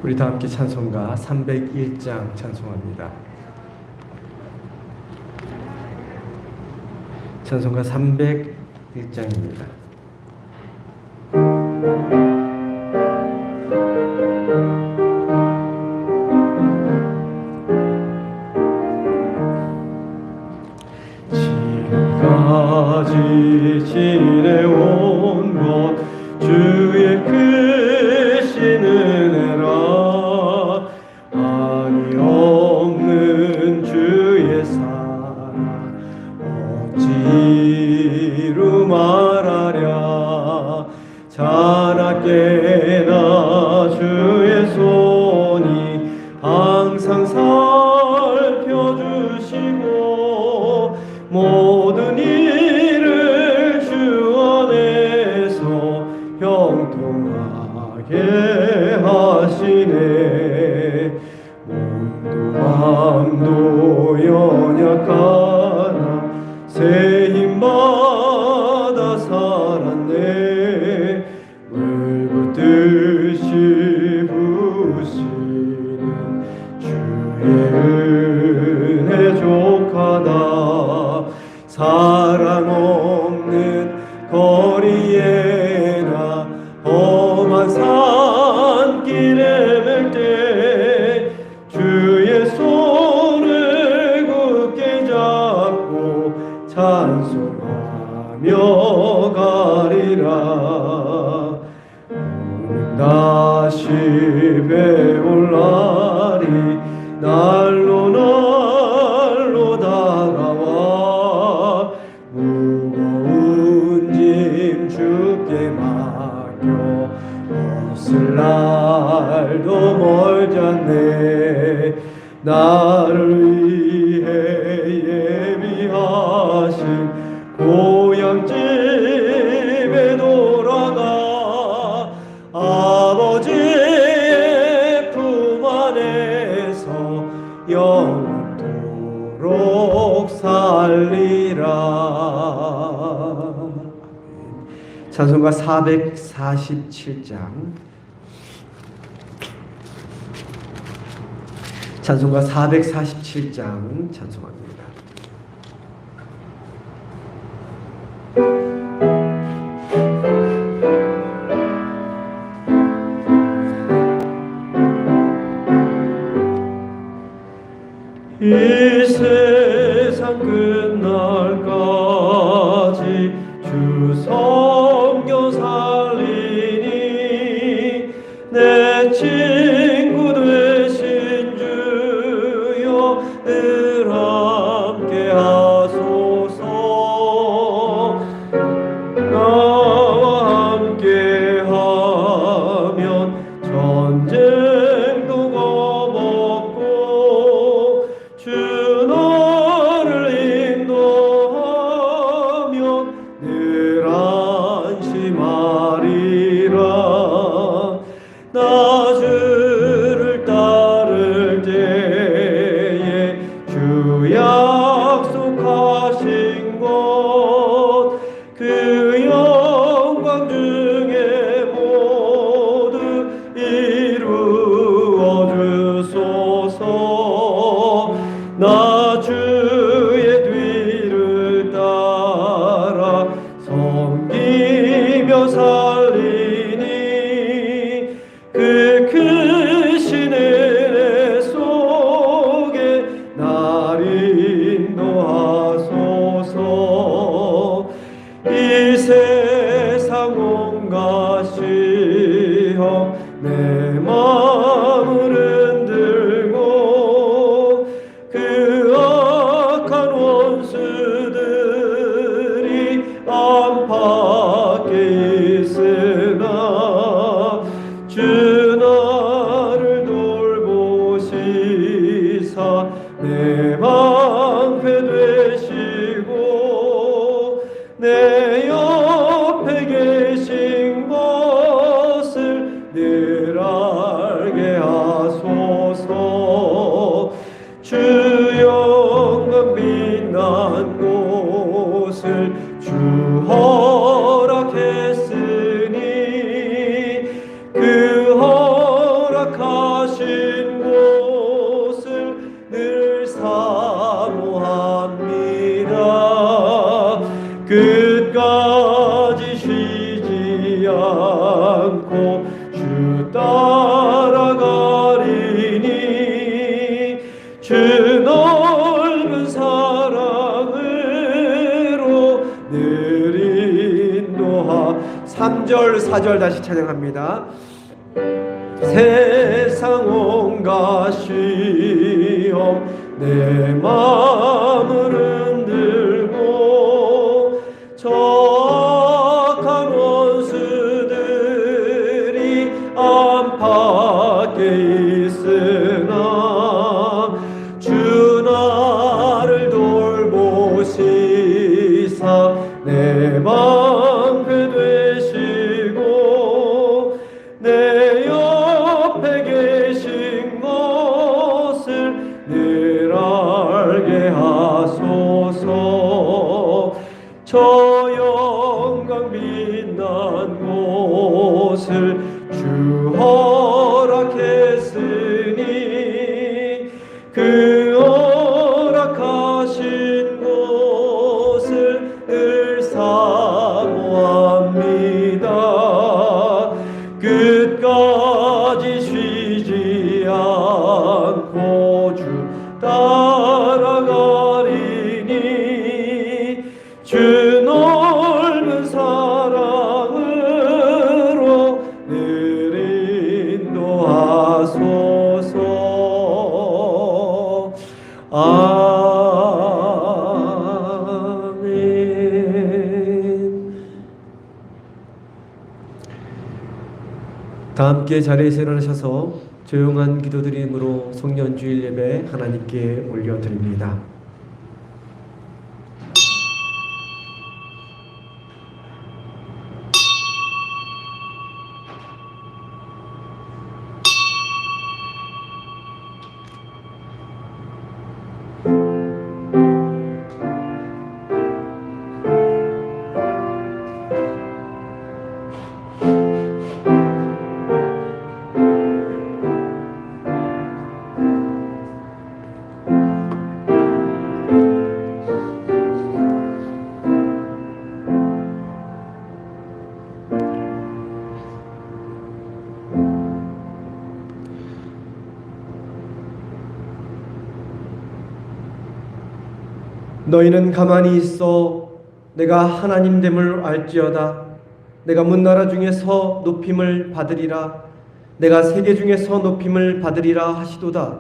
우리 다 함께 찬송가 301장 찬송합니다. 찬송가 301장입니다. 지금까지 지내온 것 주의 크신 은혜라. 아니 없는 주의 사랑 억지로 말하랴. 자나깨나 주의 손이 항상 살펴주시고 모든 일을 주 안에서 형통하게 하시네. 몸도 마음도 연약하나 새 힘받아 살았네. 물붓듯이 부으시는 주의 은혜 족하다. 사랑 없는 거리에나 험한 산길에 맬 때 주의 손을 굳게 잡고 찬송하며 가리라. 오늘 다시 배울 날이 날로 날로 다가와. 무거운 짐 주께 맡겨 벗을 날도 멀지 않네. 나를 위해 예비하신 고향집에 돌아가 아버지의 품 안에서 영원토록 살리라. 찬송가 447장. 찬송가 447장 찬송합니다. 이 세상 끝날까지 주 섬겨 살리니 내 친구 되신 주여 늘 함께 하소서. 나와 함께 하면 전쟁도 거먹고 주 너를 인도하면 늘 안심하리라. 나 주를 따를 때에 주 약속하신 것 그 영광 중에 모두 이루어 주소서. 나 주의 뒤를 따라 섬기며 살리니 그 크신 은혜 속에 날 인도하소서. 이 세상 온갖 시험 내 마음을 흔들고 그 악한 원수들이 안팎에 있으나 주 나를 돌보시사 내 방패 되시고 내 옆에 계신 것을 늘 알게 하소서. 주 영광 빛난 곳을 주 허락했으니 그 허락하신 끝까지 쉬지 않고 주 따라가리니 주 넓은 사랑으로 늘 인도하. 3절 4절 다시 찬양합니다. 세상 온갖 시험 내 마음을 흔들고 악한 원수들이 안팎에 있으나 주 나를 돌보시사 내 방패 되시고 내 옆에 계신 것을 늘 알게 하소서. 저 영광 빛난 곳을 주 허락했으니 그 허락하신 곳을 늘 사모합니다. 끝까지 쉬지 않고 주 따라가리니 주 넓은 사랑으로 늘 인도하소서. 아멘. 다 함께 자리에서 일어나셔서 조용한 기도드림으로 송년주일 예배 하나님께 올려드립니다. 너희는 가만히 있어 내가 하나님됨을 알지어다. 내가 문나라 중에서 높임을 받으리라. 내가 세계 중에서 높임을 받으리라 하시도다.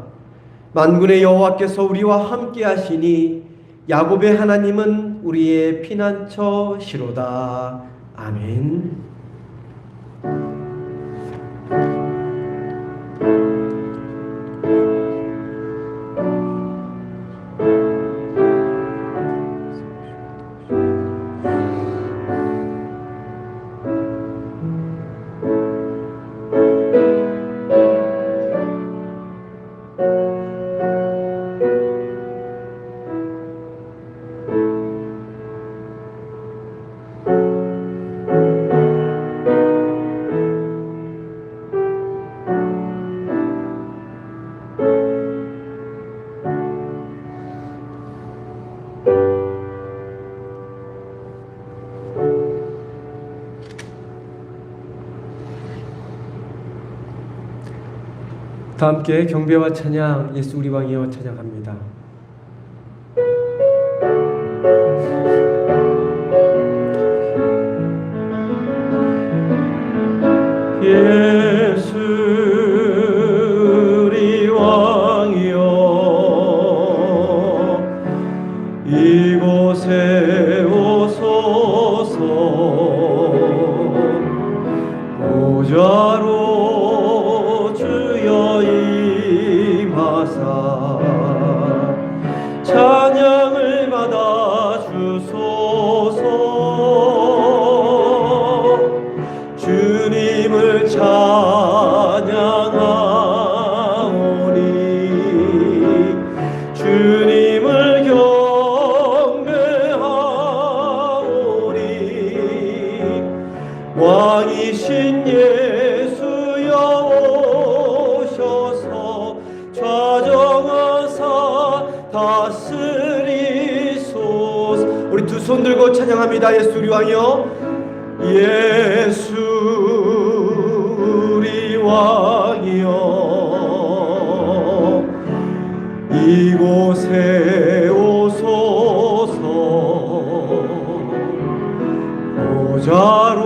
만군의 여호와께서 우리와 함께 하시니 야곱의 하나님은 우리의 피난처시로다. 아멘. 다 함께 경배와 찬양 예수 우리 왕이여 찬양합니다. 예수 우리 왕이여 이곳에 오소서. 보좌로 찬양을 받아 주소서. 주님을 찬양하오니 주님을 경배하오니 왕이신 예수 두 손 들고 찬양합니다. 예수 우리 왕이여, 예수 우리 왕이여, 이곳에 오소서. 보좌로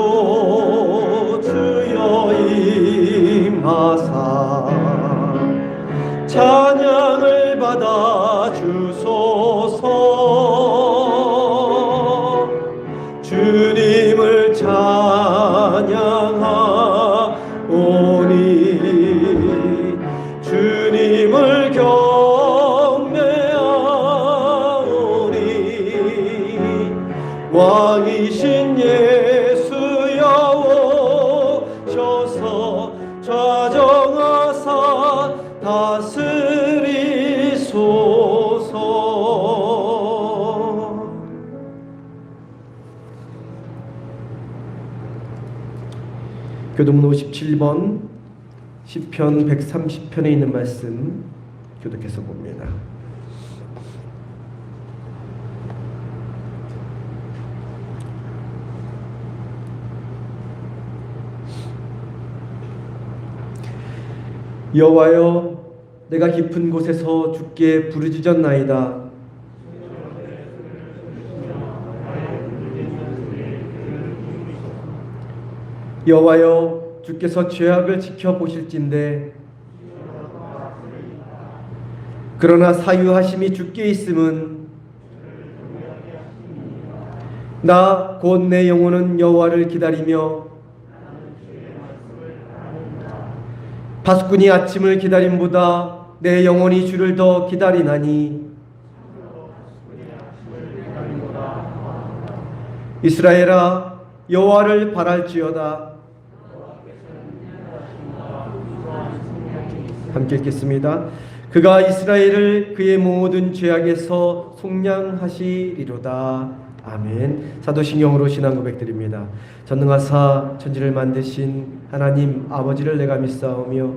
주여 임하사 찬양을 받아 주소서. 주님을 찬양하오니 주님을 경배하오니 왕이신 예수여 오셔서 좌정하사 다스리소서. 교독문 57번 시편 130편에 있는 말씀 교독해서 봅니다. 여호와여, 내가 깊은 곳에서 주께 부르짖었나이다. 여호와여, 주께서 죄악을 지켜보실진대. 그러나 사유하심이 주께 있음은 나 곧 내 영혼은 여호와를 기다리며 파수꾼이 아침을 기다림보다 내 영혼이 주를 더 기다리나니. 이스라엘아, 여호와를 바랄지어다. 함께 읽겠습니다. 그가 이스라엘을 그의 모든 죄악에서 속량하시리로다. 아멘. 사도신경으로 신앙 고백드립니다. 전능하사 천지를 만드신 하나님 아버지를 내가 믿사오며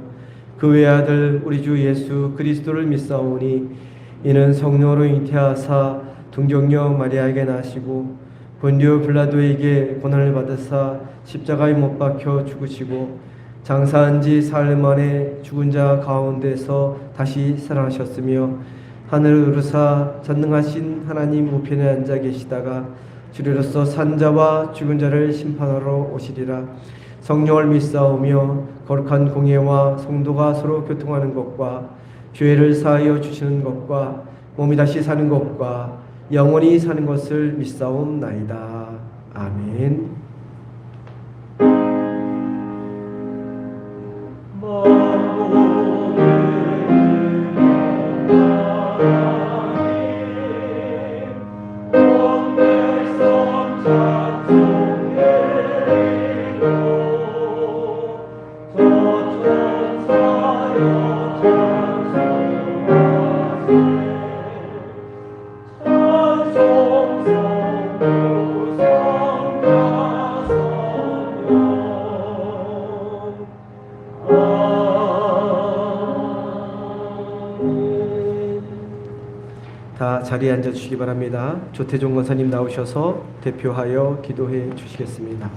그 외아들 우리 주 예수 그리스도를 믿사오니 이는 성령으로 잉태하사 동정녀 마리아에게 나시고 본디오 빌라도에게 고난을 받으사 십자가에 못 박혀 죽으시고 장사한 지 사흘 만에 죽은 자 가운데서 다시 살아나셨으며 하늘을 오르사 전능하신 하나님 우편에 앉아 계시다가 주리로서 산자와 죽은 자를 심판하러 오시리라. 성령을 믿사오며 거룩한 공예와 성도가 서로 교통하는 것과 죄를 사하여 주시는 것과 몸이 다시 사는 것과 영원히 사는 것을 믿사옵나이다. 아멘. 다 자리에 앉아 주시기 바랍니다. 조태종 권사님 나오셔서 대표하여 기도해 주시겠습니다.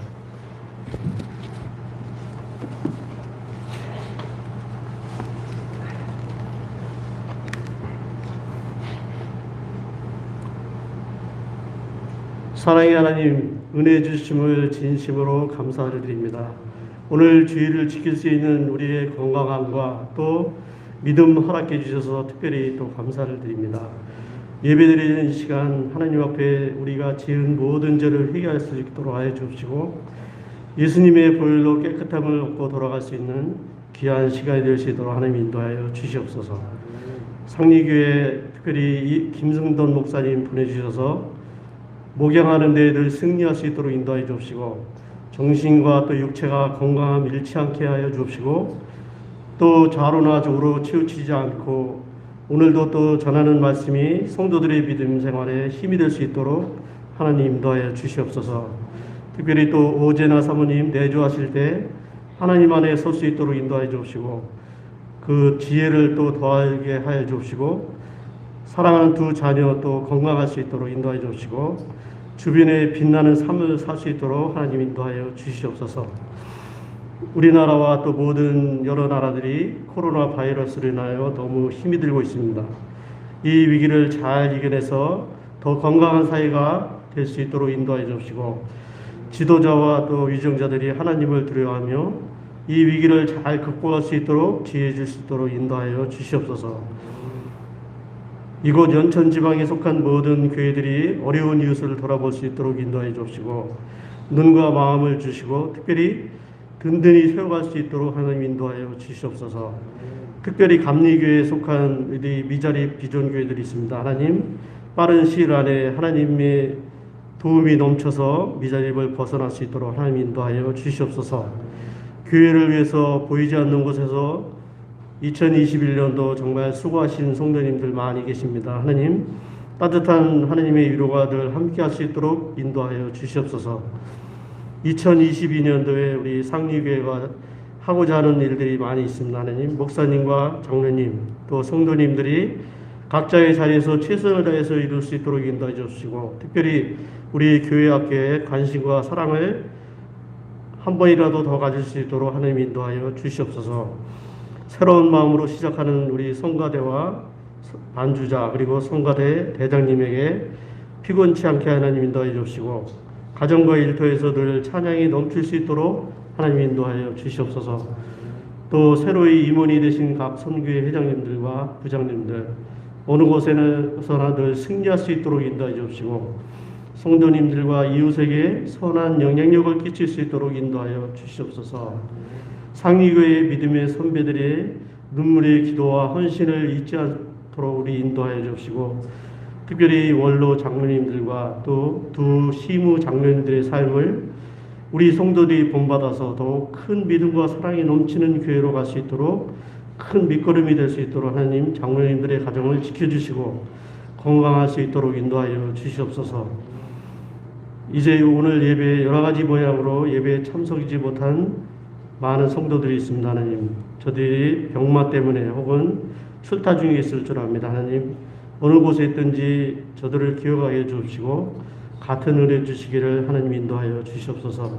사랑의 하나님, 은혜 주심을 진심으로 감사를 드립니다. 오늘 주일을 지킬 수 있는 우리의 건강함과 또 믿음 허락해 주셔서 특별히 또 감사를 드립니다. 예배드리는 시간 하나님 앞에 우리가 지은 모든 죄를 회개할 수 있도록 하여 주옵시고 예수님의 보혈로 깨끗함을 얻고 돌아갈 수 있는 귀한 시간이 될 수 있도록 하나님 인도하여 주시옵소서. 상리교회 특별히 김승돈 목사님 보내주셔서 목양하는 데 늘 승리할 수 있도록 인도하여 주옵시고 정신과 또 육체가 건강함 잃지 않게 하여 주옵시고 또 좌로나 우로 치우치지 않고 오늘도 또 전하는 말씀이 성도들의 믿음 생활에 힘이 될 수 있도록 하나님 인도하여 주시옵소서. 특별히 또 오제나 사모님 내조하실 때 하나님 안에 설 수 있도록 인도하여 주옵시고 그 지혜를 또 더하게 하여 주옵시고 사랑하는 두 자녀 또 건강할 수 있도록 인도하여 주옵시고 주변에 빛나는 삶을 살 수 있도록 하나님 인도하여 주시옵소서. 우리나라와 또 모든 여러 나라들이 코로나 바이러스로 인하여 너무 힘이 들고 있습니다. 이 위기를 잘 이겨내서 더 건강한 사회가 될 수 있도록 인도하여 주시고, 지도자와 또 위정자들이 하나님을 두려워하며 이 위기를 잘 극복할 수 있도록 지혜 줄 수 있도록 인도하여 주시옵소서. 이곳 연천 지방에 속한 모든 교회들이 어려운 이웃을 돌아볼 수 있도록 인도하여 주시고, 눈과 마음을 주시고 특별히 든든히 세워갈 수 있도록 하나님 인도하여 주시옵소서. 특별히 감리교회에 속한 우리 미자립 비전교회들이 있습니다. 하나님, 빠른 시일 안에 하나님의 도움이 넘쳐서 미자립을 벗어날 수 있도록 하나님 인도하여 주시옵소서. 교회를 위해서 보이지 않는 곳에서 2021년도 정말 수고하신 성도님들 많이 계십니다. 하나님, 따뜻한 하나님의 위로가 늘 함께 할 수 있도록 인도하여 주시옵소서. 2022년도에 우리 상리교회가 하고자 하는 일들이 많이 있습니다. 하나님, 목사님과 장로님 또 성도님들이 각자의 자리에서 최선을 다해서 이룰 수 있도록 인도해 주시고, 특별히 우리 교회 학교에 관심과 사랑을 한 번이라도 더 가질 수 있도록 하나님 인도하여 주시옵소서. 새로운 마음으로 시작하는 우리 성가대와 반주자 그리고 성가대 대장님에게 피곤치 않게 하나님 인도하여 주시고, 가정과 일터에서 늘 찬양이 넘칠 수 있도록 하나님 인도하여 주시옵소서. 또 새로이 임원이 되신 각 선교회 회장님들과 부장님들 어느 곳에서나 늘 승리할 수 있도록 인도하여 주시고, 성도님들과 이웃에게 선한 영향력을 끼칠 수 있도록 인도하여 주시옵소서. 상위교회의 믿음의 선배들의 눈물의 기도와 헌신을 잊지 않도록 우리 인도하여 주시고, 특별히 원로 장로님들과 또 두 시무 장로님들의 삶을 우리 성도들이 본받아서 더욱 큰 믿음과 사랑이 넘치는 교회로 갈 수 있도록 큰 밑거름이 될 수 있도록 하나님 장로님들의 가정을 지켜주시고 건강할 수 있도록 인도하여 주시옵소서. 이제 오늘 예배 여러 가지 모양으로 예배에 참석하지 못한 많은 성도들이 있습니다. 하나님, 저들이 병마 때문에 혹은 출타 중에 있을 줄 압니다. 하나님, 어느 곳에 있든지 저들을 기억하게 해주시고 같은 은혜 주시기를 하나님 인도하여 주시옵소서.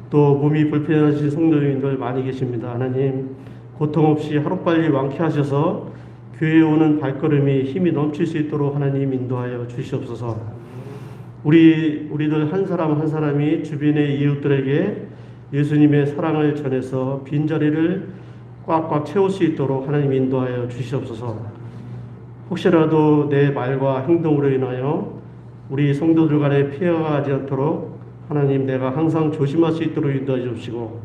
또 몸이 불편하신 성도님들 많이 계십니다. 하나님, 고통 없이 하루빨리 완쾌하셔서 교회에 오는 발걸음이 힘이 넘칠 수 있도록 하나님 인도하여 주시옵소서. 우리들 한 사람 한 사람이 주변의 이웃들에게 예수님의 사랑을 전해서 빈자리를 꽉꽉 채울 수 있도록 하나님 인도하여 주시옵소서. 혹시라도 내 말과 행동으로 인하여 우리 성도들 간에 피해가 가지 않도록 하나님 내가 항상 조심할 수 있도록 인도해 주시고,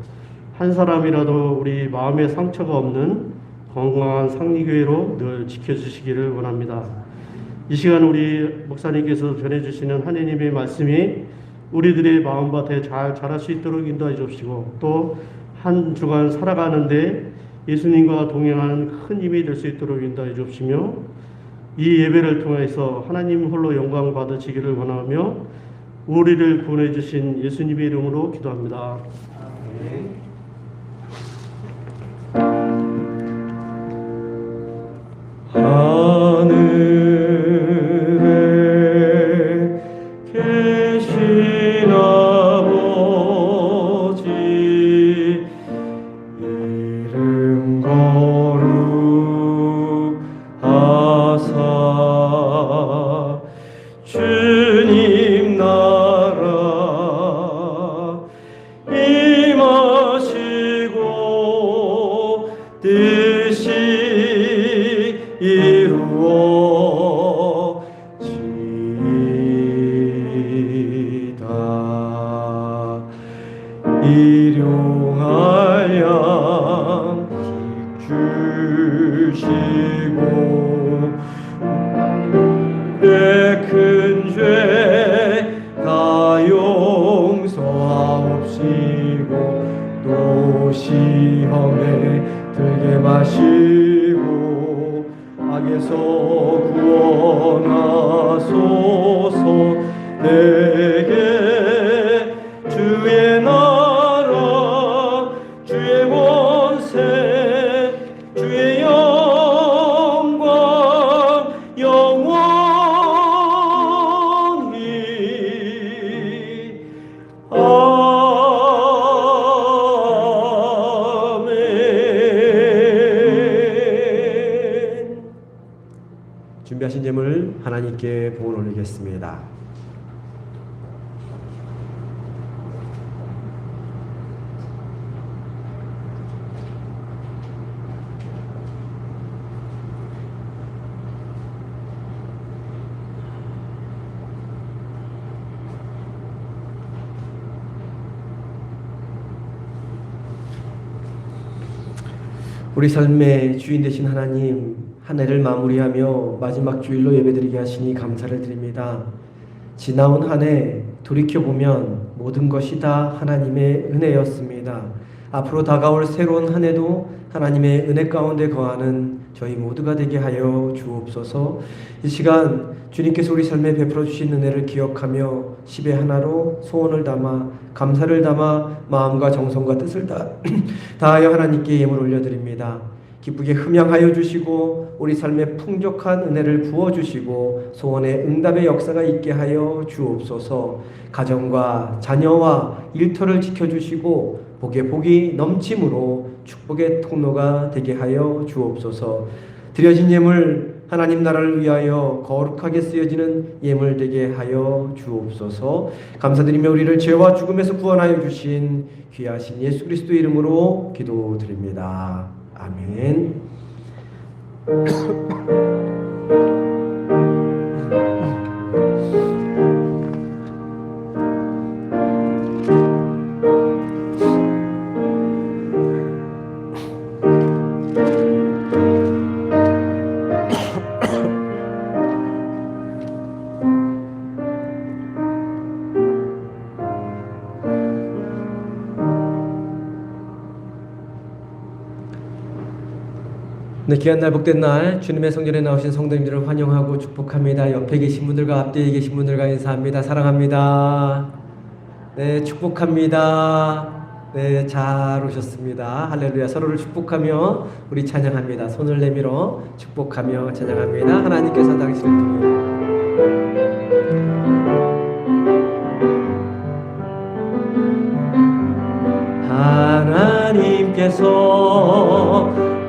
한 사람이라도 우리 마음에 상처가 없는 건강한 상리교회로 늘 지켜주시기를 원합니다. 이 시간 우리 목사님께서 전해주시는 하나님의 말씀이 우리들의 마음밭에 잘 자랄 수 있도록 인도해 주시고, 또 한 주간 살아가는데 예수님과 동행하는 큰 힘이 될 수 있도록 인도해 주시며, 이 예배를 통해서 하나님 홀로 영광 받으시기를 원하며 우리를 구원해 주신 예수님의 이름으로 기도합니다. 하늘에 계신 아버지, 이름 거룩하사 주님 나라 임하시고 뜻이 이루어지다. 일용할 양 주시고 내 큰 죄 다 용서하옵시고, 또 시험에 들게 마시고 악에서 구원하소서. 내게 주의 나라 주의 권세 주의 영광 영원히 하나님께 복을 올리겠습니다. 우리 삶의 주인 되신 하나님, 한 해를 마무리하며 마지막 주일로 예배드리게 하시니 감사를 드립니다. 지나온 한 해 돌이켜보면 모든 것이 다 하나님의 은혜였습니다. 앞으로 다가올 새로운 한 해도 하나님의 은혜 가운데 거하는 저희 모두가 되게 하여 주옵소서. 이 시간 주님께서 우리 삶에 베풀어 주신 은혜를 기억하며 10의 하나로 소원을 담아 감사를 담아 마음과 정성과 뜻을 다하여 하나님께 예물 올려드립니다. 기쁘게 흠양하여 주시고 우리 삶에 풍족한 은혜를 부어주시고 소원의 응답의 역사가 있게 하여 주옵소서. 가정과 자녀와 일터를 지켜주시고 복에 복이 넘침으로 축복의 통로가 되게 하여 주옵소서. 드려진 예물 하나님 나라를 위하여 거룩하게 쓰여지는 예물 되게 하여 주옵소서. 감사드리며 우리를 죄와 죽음에서 구원하여 주신 귀하신 예수 그리스도 이름으로 기도드립니다. 아멘. 네, 귀한 날 복된 날 주님의 성전에 나오신 성도님들을 환영하고 축복합니다. 옆에 계신 분들과 앞뒤에 계신 분들과 인사합니다. 사랑합니다. 네, 축복합니다. 네, 잘 오셨습니다. 할렐루야. 서로를 축복하며 우리 찬양합니다. 손을 내밀어 축복하며 찬양합니다. 하나님께서 당신을 통해 하나님께서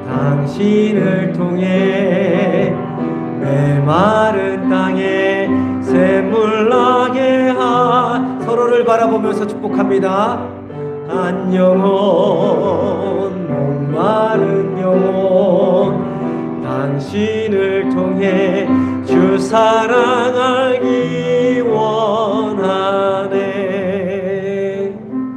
당신을 통해 메마른 땅에 샘물 나게 서로를 바라보면서 축복합니다. 한 영혼 목마른 영혼 당신을 통해 주 사랑 알기 원하네.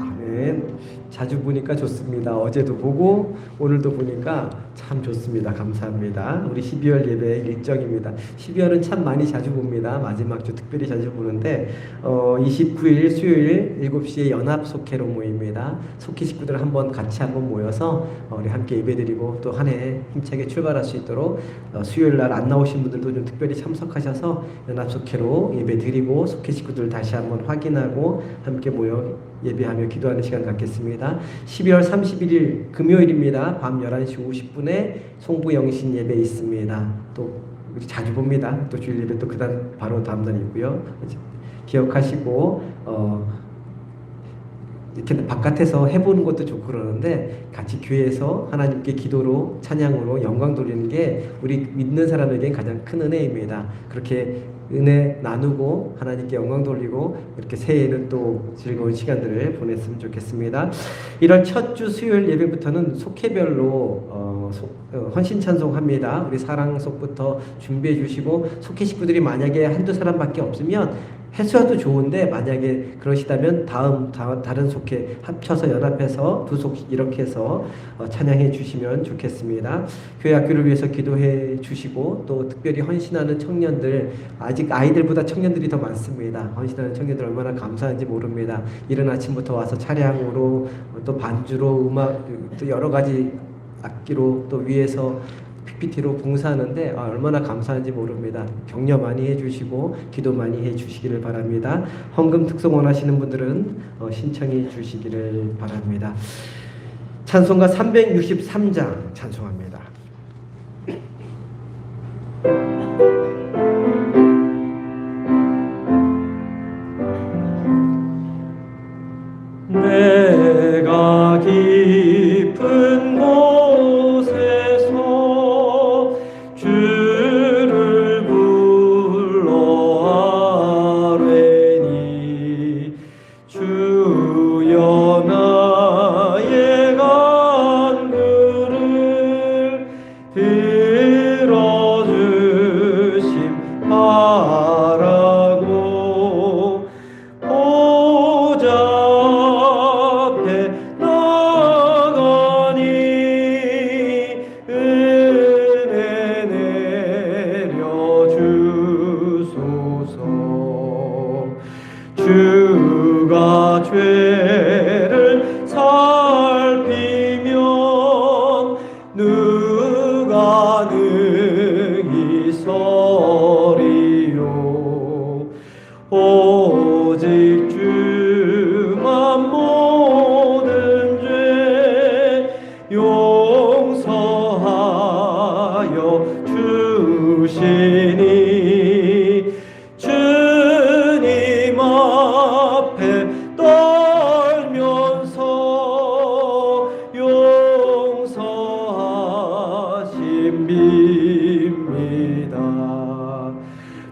아멘. 자주 보니까 좋습니다. 어제도 보고 오늘도 보니까 참 좋습니다. 감사합니다. 우리 12월 예배 일정입니다. 12월은 참 많이 자주 봅니다. 마지막 주 특별히 자주 보는데 29일 수요일 7시에 연합 속회로 모입니다. 속회 식구들 같이 한번 모여서 우리 함께 예배드리고 또 한 해 힘차게 출발할 수 있도록 수요일 날 안 나오신 분들도 좀 특별히 참석하셔서 연합 속회로 예배드리고 속회 식구들 다시 한번 확인하고 함께 모여 예배하며 기도하는 시간 갖겠습니다. 12월 31일 금요일입니다. 밤 11시 50분에 송부 영신 예배 있습니다. 또 우리 자주 봅니다. 또 주일 예배 또 그다음 바로 다음 날 있고요. 기억하시고 이렇게 바깥에서 해보는 것도 좋고 그러는데 같이 교회에서 하나님께 기도로 찬양으로 영광 돌리는 게 우리 믿는 사람에겐 가장 큰 은혜입니다. 그렇게 은혜 나누고 하나님께 영광 돌리고 이렇게 새해에는 또 즐거운 시간들을 보냈으면 좋겠습니다. 1월 첫 주 수요일 예배부터는 속회별로 헌신 찬송합니다. 우리 사랑 속부터 준비해 주시고 속회 식구들이 만약에 한두 사람밖에 없으면 해수와도 좋은데 만약에 그러시다면 다른 속회 합쳐서 연합해서 두 속 이렇게 해서 찬양해 주시면 좋겠습니다. 교회 학교를 위해서 기도해 주시고 또 특별히 헌신하는 청년들 아직 아이들보다 청년들이 더 많습니다. 헌신하는 청년들 얼마나 감사한지 모릅니다. 이른 아침부터 와서 차량으로 또 반주로 음악 또 여러 가지 악기로 또 위에서 PPT로 봉사하는데 얼마나 감사한지 모릅니다. 격려 많이 해주시고 기도 많이 해주시기를 바랍니다. 헌금 특송 원하시는 분들은 신청해 주시기를 바랍니다. 찬송가 363장 찬송합니다. 내가 깊은 곳에서 주를 불러 앞에 떨면서 용서하심 빕니다.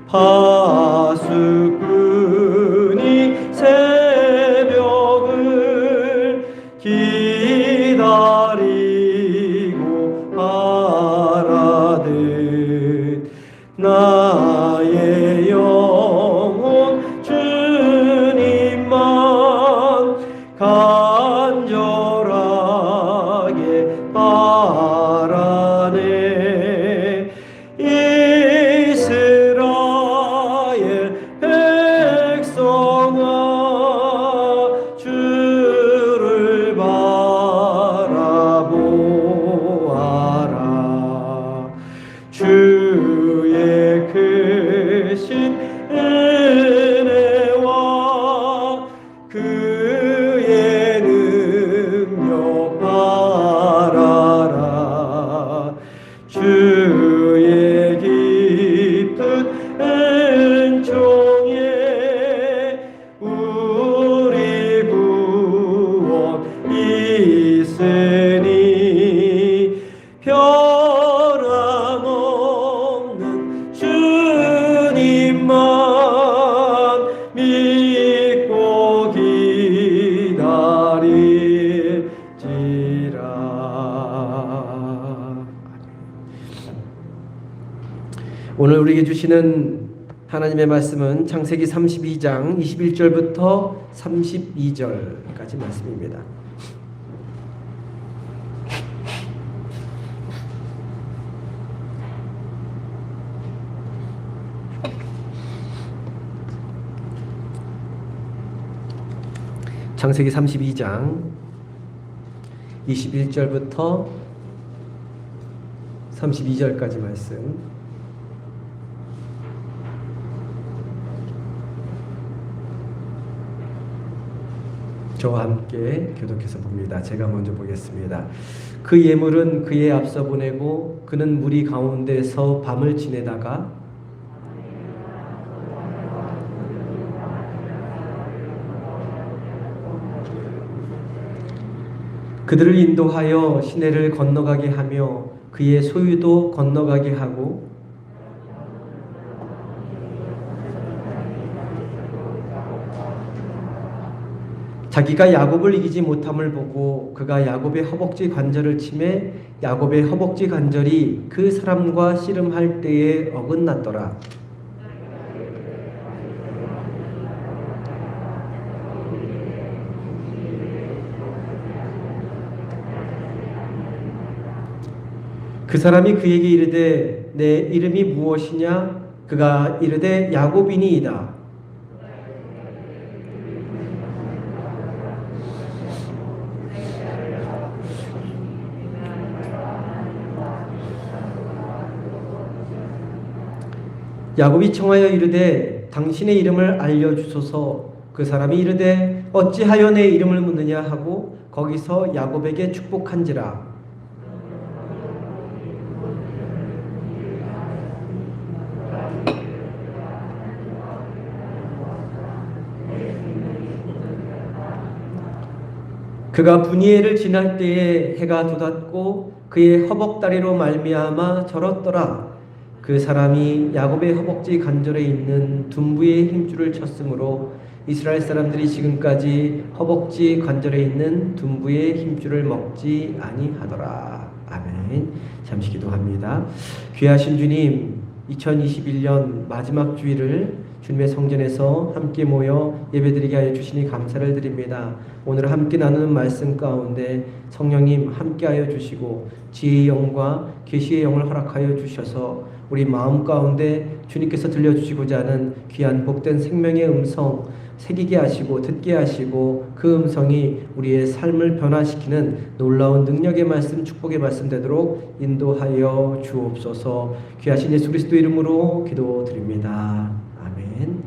파수꾼이 새벽을 기다리고 바라듯 나의 영혼 주님만 간절하게 바라네. 이스라엘 백성아 주를 바라보아라. 주의 크신 은혜와 그의 능력 바라라. 주의 깊은 은총에 우리 구원 있으니 변함없는 주님만 믿고 기다릴지라. 오늘 우리에게 주시는 하나님의 말씀은 창세기 32장 21절부터 32절까지 말씀입니다. 창세기 32장 21절부터 32절까지 말씀. 저와 함께 교독해서 봅니다. 제가 먼저 보겠습니다. 그 예물은 그에 앞서 보내고 그는 무리 가운데서 밤을 지내다가 그들을 인도하여 시내를 건너가게 하며 그의 소유도 건너가게 하고 자기가 야곱을 이기지 못함을 보고 그가 야곱의 허벅지 관절을 치매 야곱의 허벅지 관절이 그 사람과 씨름할 때에 어긋났더라. 그 사람이 그에게 이르되 내 이름이 무엇이냐? 그가 이르되 야곱이니이다. 야곱이 청하여 이르되 당신의 이름을 알려주소서. 그 사람이 이르되 어찌하여 내 이름을 묻느냐 하고 거기서 야곱에게 축복한지라. 그가 분이엘을 지날 때에 해가 돋았고 그의 허벅다리로 말미암아 절었더라. 그 사람이 야곱의 허벅지 관절에 있는 둔부의 힘줄을 쳤으므로 이스라엘 사람들이 지금까지 허벅지 관절에 있는 둔부의 힘줄을 먹지 아니하더라. 아멘. 잠시 기도합니다. 귀하신 주님, 2021년 마지막 주일을 주님의 성전에서 함께 모여 예배드리게 하여 주시니 감사를 드립니다. 오늘 함께 나누는 말씀 가운데 성령님 함께하여 주시고 지혜의 영과 계시의 영을 허락하여 주셔서 우리 마음 가운데 주님께서 들려주시고자 하는 귀한 복된 생명의 음성 새기게 하시고 듣게 하시고 그 음성이 우리의 삶을 변화시키는 놀라운 능력의 말씀, 축복의 말씀 되도록 인도하여 주옵소서. 귀하신 예수 그리스도 이름으로 기도드립니다. 아멘.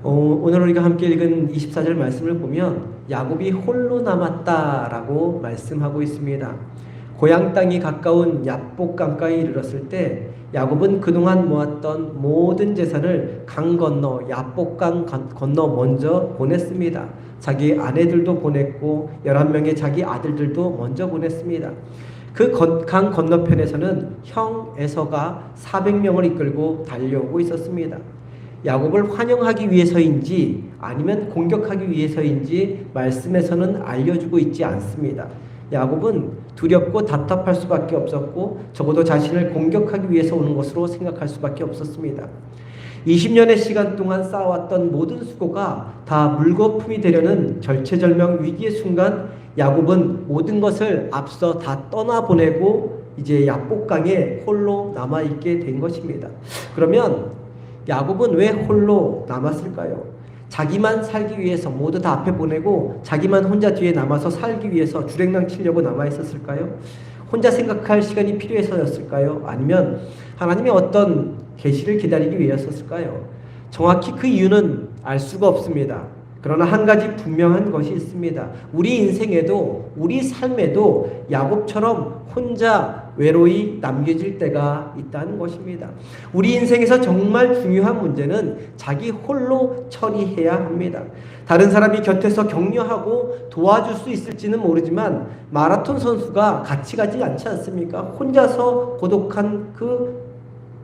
오늘 우리가 함께 읽은 24절 말씀을 보면 야곱이 홀로 남았다라고 말씀하고 있습니다. 고향 땅이 가까운 야복 강가에 이르렀을 때 야곱은 그동안 모았던 모든 재산을 강 건너 야복강 건너 먼저 보냈습니다. 자기 아내들도 보냈고 11명의 자기 아들들도 먼저 보냈습니다. 그 강 건너편에서는 형 에서가 400명을 이끌고 달려오고 있었습니다. 야곱을 환영하기 위해서인지 아니면 공격하기 위해서인지 말씀에서는 알려주고 있지 않습니다. 야곱은 두렵고 답답할 수밖에 없었고 적어도 자신을 공격하기 위해서 오는 것으로 생각할 수밖에 없었습니다. 20년의 시간 동안 쌓아왔던 모든 수고가 다 물거품이 되려는 절체절명 위기의 순간 야곱은 모든 것을 앞서 다 떠나보내고 이제 야복강에 홀로 남아있게 된 것입니다. 그러면 야곱은 왜 홀로 남았을까요? 자기만 살기 위해서 모두 다 앞에 보내고 자기만 혼자 뒤에 남아서 살기 위해서 주랭랑 치려고 남아있었을까요? 혼자 생각할 시간이 필요해서였을까요? 아니면 하나님의 어떤 계시를 기다리기 위해서였을까요? 정확히 그 이유는 알 수가 없습니다. 그러나 한 가지 분명한 것이 있습니다. 우리 인생에도 우리 삶에도 야곱처럼 혼자 외로이 남겨질 때가 있다는 것입니다. 우리 인생에서 정말 중요한 문제는 자기 홀로 처리해야 합니다. 다른 사람이 곁에서 격려하고 도와줄 수 있을지는 모르지만 마라톤 선수가 같이 가지 않지 않습니까? 혼자서 고독한 그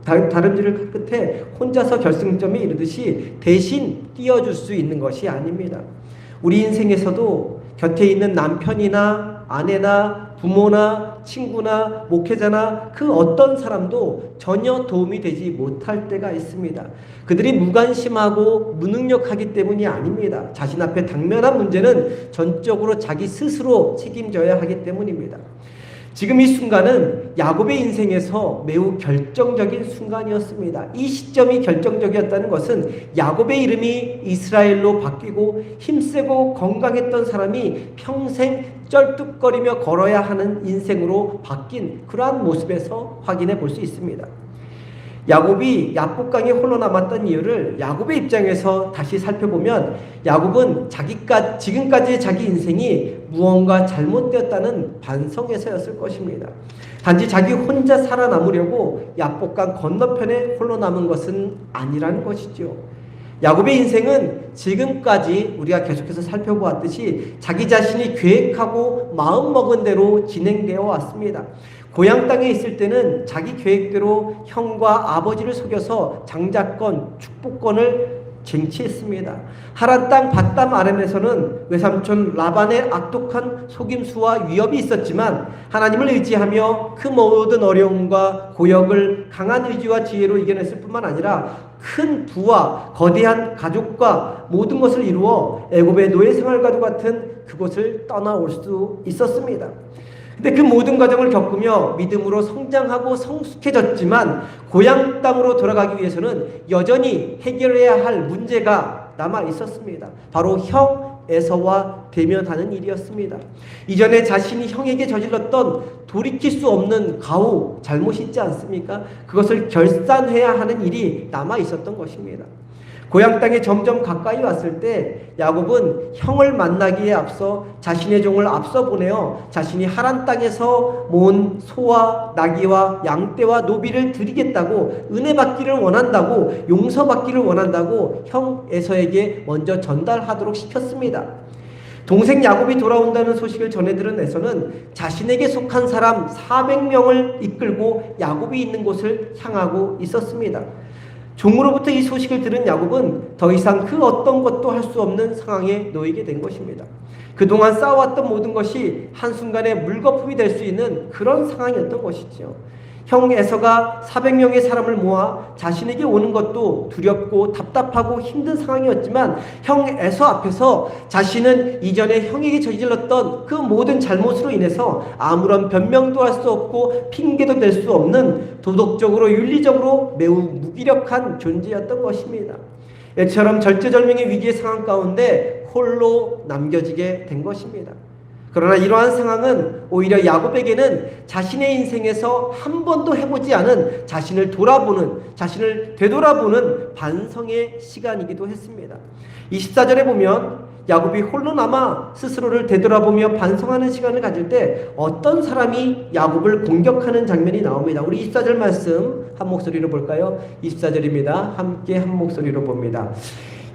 다름질을 끝에 혼자서 결승점에 이르듯이 대신 띄워줄 수 있는 것이 아닙니다. 우리 인생에서도 곁에 있는 남편이나 아내나 부모나 친구나 목회자나 그 어떤 사람도 전혀 도움이 되지 못할 때가 있습니다. 그들이 무관심하고 무능력하기 때문이 아닙니다. 자신 앞에 당면한 문제는 전적으로 자기 스스로 책임져야 하기 때문입니다. 지금 이 순간은 야곱의 인생에서 매우 결정적인 순간이었습니다. 이 시점이 결정적이었다는 것은 야곱의 이름이 이스라엘로 바뀌고 힘세고 건강했던 사람이 평생 쩔뚝거리며 걸어야 하는 인생으로 바뀐 그러한 모습에서 확인해 볼 수 있습니다. 야곱이 야복강에 홀로 남았던 이유를 야곱의 입장에서 다시 살펴보면 야곱은 지금까지의 자기 인생이 무언가 잘못되었다는 반성에서였을 것입니다. 단지 자기 혼자 살아남으려고 야복강 건너편에 홀로 남은 것은 아니라는 것이죠. 야곱의 인생은 지금까지 우리가 계속해서 살펴보았듯이 자기 자신이 계획하고 마음먹은 대로 진행되어 왔습니다. 고향 땅에 있을 때는 자기 계획대로 형과 아버지를 속여서 장자권, 축복권을 쟁취했습니다. 하란 땅 밧담 아람에서는 외삼촌 라반의 악독한 속임수와 위협이 있었지만 하나님을 의지하며 그 모든 어려움과 고역을 강한 의지와 지혜로 이겨냈을 뿐만 아니라 큰 부와 거대한 가족과 모든 것을 이루어 애굽의 노예 생활과도 같은 그곳을 떠나올 수 있었습니다. 근데 그 모든 과정을 겪으며 믿음으로 성장하고 성숙해졌지만 고향 땅으로 돌아가기 위해서는 여전히 해결해야 할 문제가 남아 있었습니다. 바로 형 에서와 대면하는 일이었습니다. 이전에 자신이 형에게 저질렀던 돌이킬 수 없는 가오, 잘못이 있지 않습니까? 그것을 결산해야 하는 일이 남아 있었던 것입니다. 고향 땅에 점점 가까이 왔을 때 야곱은 형을 만나기에 앞서 자신의 종을 앞서 보내어 자신이 하란 땅에서 모은 소와 나귀와 양떼와 노비를 드리겠다고 은혜 받기를 원한다고 용서받기를 원한다고 형 에서에게 먼저 전달하도록 시켰습니다. 동생 야곱이 돌아온다는 소식을 전해 들은 에서는 자신에게 속한 사람 400명을 이끌고 야곱이 있는 곳을 향하고 있었습니다. 종으로부터 이 소식을 들은 야곱은 더 이상 그 어떤 것도 할 수 없는 상황에 놓이게 된 것입니다. 그동안 쌓아왔던 모든 것이 한순간에 물거품이 될 수 있는 그런 상황이었던 것이죠. 형 에서가 400명의 사람을 모아 자신에게 오는 것도 두렵고 답답하고 힘든 상황이었지만 형 에서 앞에서 자신은 이전에 형에게 저질렀던 그 모든 잘못으로 인해서 아무런 변명도 할 수 없고 핑계도 댈 수 없는 도덕적으로 윤리적으로 매우 무기력한 존재였던 것입니다. 이처럼 절체절명의 위기의 상황 가운데 홀로 남겨지게 된 것입니다. 그러나 이러한 상황은 오히려 야곱에게는 자신의 인생에서 한 번도 해보지 않은 자신을 되돌아보는 반성의 시간이기도 했습니다. 24절에 보면 야곱이 홀로 남아 스스로를 되돌아보며 반성하는 시간을 가질 때 어떤 사람이 야곱을 공격하는 장면이 나옵니다. 우리 24절 말씀 한 목소리로 볼까요? 24절입니다. 함께 한 목소리로 봅니다.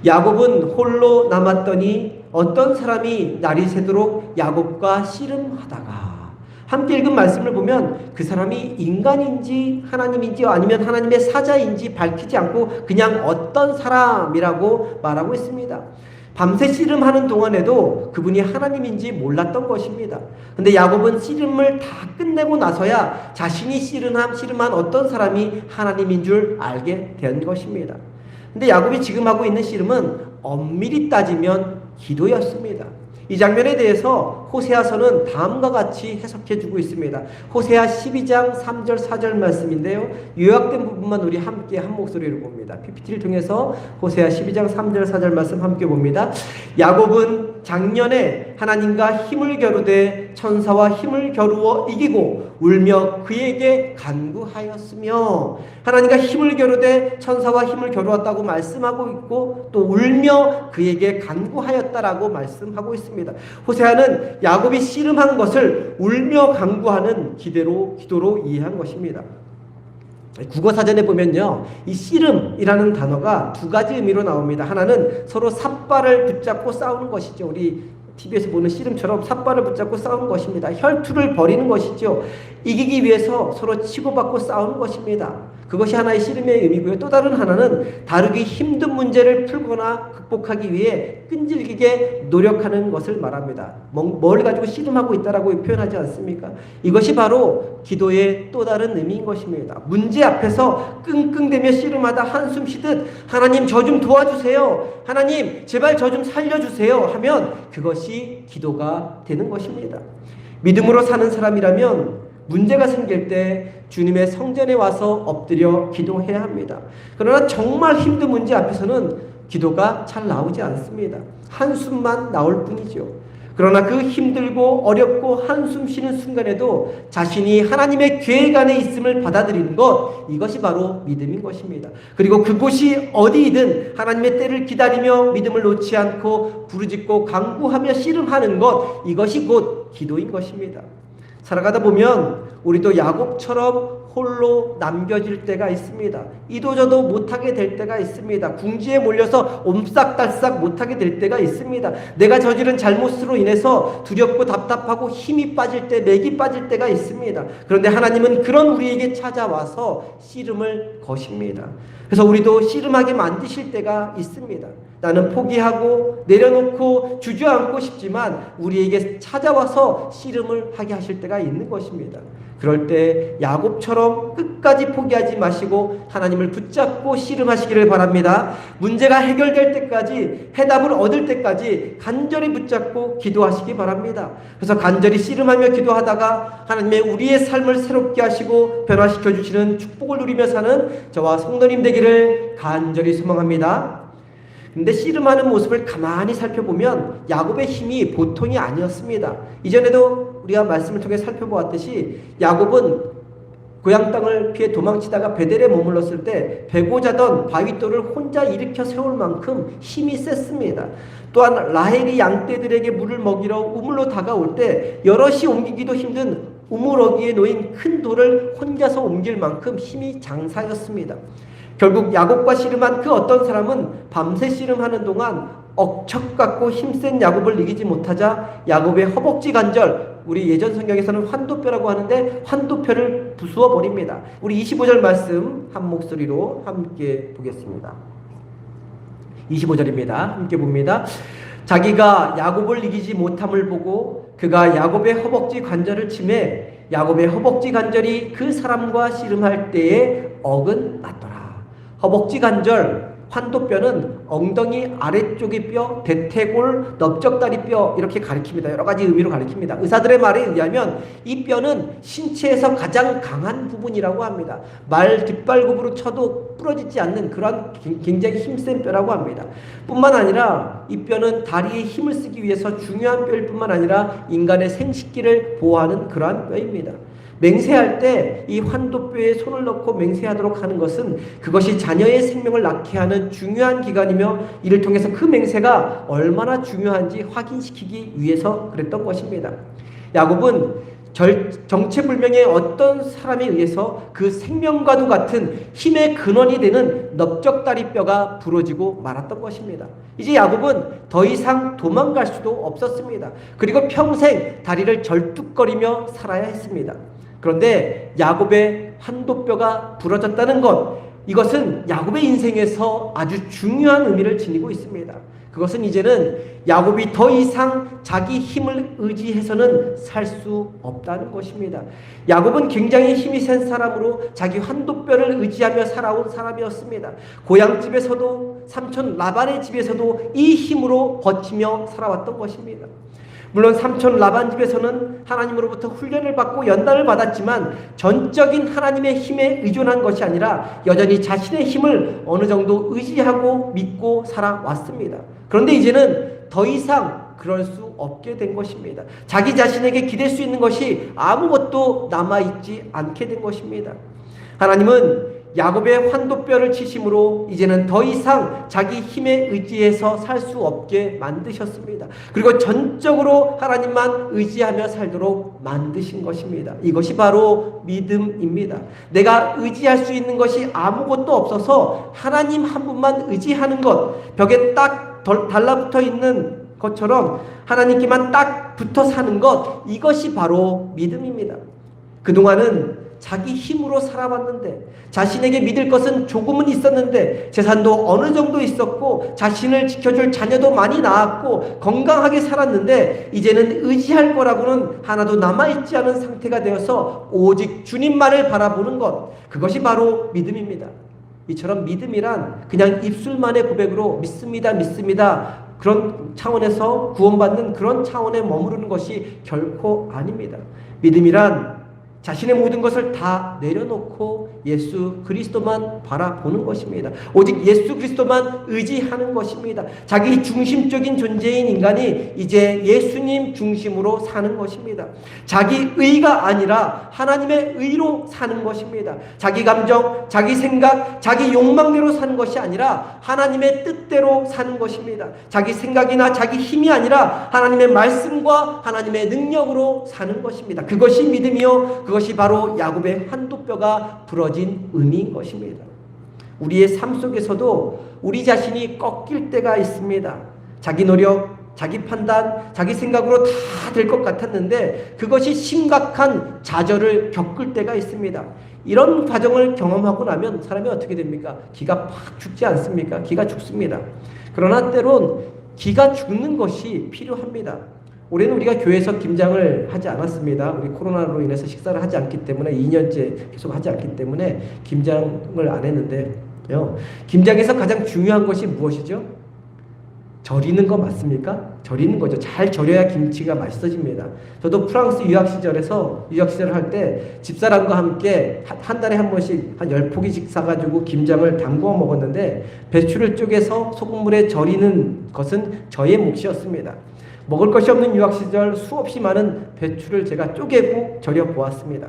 야곱은 홀로 남았더니 어떤 사람이 날이 새도록 야곱과 씨름하다가, 함께 읽은 말씀을 보면 그 사람이 인간인지 하나님인지 아니면 하나님의 사자인지 밝히지 않고 그냥 어떤 사람이라고 말하고 있습니다. 밤새 씨름하는 동안에도 그분이 하나님인지 몰랐던 것입니다. 근데 야곱은 씨름을 다 끝내고 나서야 자신이 씨름한 어떤 사람이 하나님인 줄 알게 된 것입니다. 근데 야곱이 지금 하고 있는 씨름은 엄밀히 따지면 기도였습니다. 이 장면에 대해서 호세아서는 다음과 같이 해석해주고 있습니다. 호세아 12장 3절 4절 말씀인데요, 요약된 부분만 우리 함께 한 목소리로 봅니다. PPT를 통해서 호세아 12장 3절 4절 말씀 함께 봅니다. 야곱은 작년에 하나님과 힘을 겨루되 천사와 힘을 겨루어 이기고 울며 그에게 간구하였으며, 하나님과 힘을 겨루되 천사와 힘을 겨루었다고 말씀하고 있고 또 울며 그에게 간구하였다라고 말씀하고 있습니다. 호세아는 야곱이 씨름한 것을 울며 간구하는 기도로 이해한 것입니다. 국어사전에 보면요, 이 씨름이라는 단어가 두 가지 의미로 나옵니다. 하나는 서로 삿발을 붙잡고 싸우는 것이죠. 우리 TV에서 보는 씨름처럼 삿발을 붙잡고 싸우는 것입니다. 혈투를 벌이는 것이죠. 이기기 위해서 서로 치고받고 싸우는 것입니다. 그것이 하나의 씨름의 의미고요. 또 다른 하나는 다루기 힘든 문제를 풀거나 극복하기 위해 끈질기게 노력하는 것을 말합니다. 뭘 가지고 씨름하고 있다라고 표현하지 않습니까? 이것이 바로 기도의 또 다른 의미인 것입니다. 문제 앞에서 끙끙대며 씨름하다 한숨 쉬듯 하나님 저 좀 도와주세요, 하나님 제발 저 좀 살려주세요 하면 그것이 기도가 되는 것입니다. 믿음으로 사는 사람이라면 문제가 생길 때 주님의 성전에 와서 엎드려 기도해야 합니다. 그러나 정말 힘든 문제 앞에서는 기도가 잘 나오지 않습니다. 한숨만 나올 뿐이죠. 그러나 그 힘들고 어렵고 한숨 쉬는 순간에도 자신이 하나님의 계획 안에 있음을 받아들이는 것, 이것이 바로 믿음인 것입니다. 그리고 그곳이 어디이든 하나님의 때를 기다리며 믿음을 놓지 않고 부르짖고 간구하며 씨름하는 것, 이것이 곧 기도인 것입니다. 살아가다 보면 우리도 야곱처럼 홀로 남겨질 때가 있습니다. 이도저도 못하게 될 때가 있습니다. 궁지에 몰려서 옴싹달싹 못하게 될 때가 있습니다. 내가 저지른 잘못으로 인해서 두렵고 답답하고 힘이 빠질 때, 맥이 빠질 때가 있습니다. 그런데 하나님은 그런 우리에게 찾아와서 씨름을 거십니다. 그래서 우리도 씨름하게 만드실 때가 있습니다. 나는 포기하고 내려놓고 주저앉고 싶지만 우리에게 찾아와서 씨름을 하게 하실 때가 있는 것입니다. 그럴 때 야곱처럼 끝까지 포기하지 마시고 하나님을 붙잡고 씨름하시기를 바랍니다. 문제가 해결될 때까지, 해답을 얻을 때까지 간절히 붙잡고 기도하시기 바랍니다. 그래서 간절히 씨름하며 기도하다가 하나님의 우리의 삶을 새롭게 하시고 변화시켜 주시는 축복을 누리며 사는 저와 성도님 되기를 간절히 소망합니다. 근데 씨름하는 모습을 가만히 살펴보면 야곱의 힘이 보통이 아니었습니다. 이전에도 우리가 말씀을 통해 살펴보았듯이 야곱은 고향 땅을 피해 도망치다가 베델에 머물렀을 때 베고 자던 바위돌을 혼자 일으켜 세울 만큼 힘이 셌습니다. 또한 라헬이 양떼들에게 물을 먹이러 우물로 다가올 때 여럿이 옮기기도 힘든 우물어기에 놓인 큰 돌을 혼자서 옮길 만큼 힘이 장사였습니다. 결국 야곱과 씨름한 그 어떤 사람은 밤새 씨름하는 동안 억척 같고 힘센 야곱을 이기지 못하자 야곱의 허벅지 관절, 우리 예전 성경에서는 환도뼈라고 하는데 환도뼈를 부수어 버립니다. 우리 25절 말씀 한 목소리로 함께 보겠습니다. 25절입니다. 함께 봅니다. 자기가 야곱을 이기지 못함을 보고 그가 야곱의 허벅지 관절을 치매 야곱의 허벅지 관절이 그 사람과 씨름할 때에 어긋났더라. 허벅지 관절, 환도뼈는 엉덩이 아래쪽의 뼈, 대퇴골, 넓적다리 뼈 이렇게 가리킵니다. 여러 가지 의미로 가리킵니다. 의사들의 말에 의하면 이 뼈는 신체에서 가장 강한 부분이라고 합니다. 말 뒷발굽으로 쳐도 부러지지 않는 그런 굉장히 힘센 뼈라고 합니다. 뿐만 아니라 이 뼈는 다리에 힘을 쓰기 위해서 중요한 뼈일 뿐만 아니라 인간의 생식기를 보호하는 그러한 뼈입니다. 맹세할 때 이 환도뼈에 손을 넣고 맹세하도록 하는 것은 그것이 자녀의 생명을 낳게 하는 중요한 기간이며 이를 통해서 그 맹세가 얼마나 중요한지 확인시키기 위해서 그랬던 것입니다. 야곱은 정체불명의 어떤 사람에 의해서 그 생명과도 같은 힘의 근원이 되는 넓적다리뼈가 부러지고 말았던 것입니다. 이제 야곱은 더 이상 도망갈 수도 없었습니다. 그리고 평생 다리를 절뚝거리며 살아야 했습니다. 그런데 야곱의 환도뼈가 부러졌다는 것, 이것은 야곱의 인생에서 아주 중요한 의미를 지니고 있습니다. 그것은 이제는 야곱이 더 이상 자기 힘을 의지해서는 살 수 없다는 것입니다. 야곱은 굉장히 힘이 센 사람으로 자기 환도뼈를 의지하며 살아온 사람이었습니다. 고향집에서도 삼촌 라반의 집에서도 이 힘으로 버티며 살아왔던 것입니다. 물론 삼촌 라반 집에서는 하나님으로부터 훈련을 받고 연단을 받았지만 전적인 하나님의 힘에 의존한 것이 아니라 여전히 자신의 힘을 어느 정도 의지하고 믿고 살아왔습니다. 그런데 이제는 더 이상 그럴 수 없게 된 것입니다. 자기 자신에게 기댈 수 있는 것이 아무것도 남아있지 않게 된 것입니다. 하나님은 야곱의 환도뼈를 치심으로 이제는 더 이상 자기 힘에 의지해서 살 수 없게 만드셨습니다. 그리고 전적으로 하나님만 의지하며 살도록 만드신 것입니다. 이것이 바로 믿음입니다. 내가 의지할 수 있는 것이 아무것도 없어서 하나님 한 분만 의지하는 것, 벽에 딱 달라붙어 있는 것처럼 하나님께만 딱 붙어 사는 것, 이것이 바로 믿음입니다. 그동안은 자기 힘으로 살아왔는데, 자신에게 믿을 것은 조금은 있었는데, 재산도 어느 정도 있었고, 자신을 지켜줄 자녀도 많이 낳았고, 건강하게 살았는데, 이제는 의지할 거라고는 하나도 남아있지 않은 상태가 되어서 오직 주님만을 바라보는 것, 그것이 바로 믿음입니다. 이처럼 믿음이란 그냥 입술만의 고백으로 믿습니다, 믿습니다, 그런 차원에서 구원받는 그런 차원에 머무르는 것이 결코 아닙니다. 믿음이란 자신의 모든 것을 다 내려놓고 예수 그리스도만 바라보는 것입니다. 오직 예수 그리스도만 의지하는 것입니다. 자기 중심적인 존재인 인간이 이제 예수님 중심으로 사는 것입니다. 자기 의가 아니라 하나님의 의로 사는 것입니다. 자기 감정, 자기 생각, 자기 욕망대로 사는 것이 아니라 하나님의 뜻대로 사는 것입니다. 자기 생각이나 자기 힘이 아니라 하나님의 말씀과 하나님의 능력으로 사는 것입니다. 그것이 믿음이요, 그것이 바로 야곱의 환도뼈가 부러진 의미인 것입니다. 우리의 삶 속에서도 우리 자신이 꺾일 때가 있습니다. 자기 노력, 자기 판단, 자기 생각으로 다 될 것 같았는데 그것이 심각한 좌절을 겪을 때가 있습니다. 이런 과정을 경험하고 나면 사람이 어떻게 됩니까? 기가 팍 죽지 않습니까? 기가 죽습니다. 그러나 때론 기가 죽는 것이 필요합니다. 올해는 우리가 교회에서 김장을 하지 않았습니다. 우리 코로나로 인해서 식사를 하지 않기 때문에 2년째 계속 하지 않기 때문에 김장을 안 했는데요. 김장에서 가장 중요한 것이 무엇이죠? 절이는 거 맞습니까? 절이는 거죠. 잘 절여야 김치가 맛있어집니다. 저도 프랑스 유학 시절을 할 때 집사람과 함께 한 달에 한 번씩 한 10포기씩 사가지고 김장을 담궈 먹었는데 배추를 쪼개서 소금물에 절이는 것은 저의 몫이었습니다. 먹을 것이 없는 유학 시절 수없이 많은 배추를 제가 쪼개고 절여 보았습니다.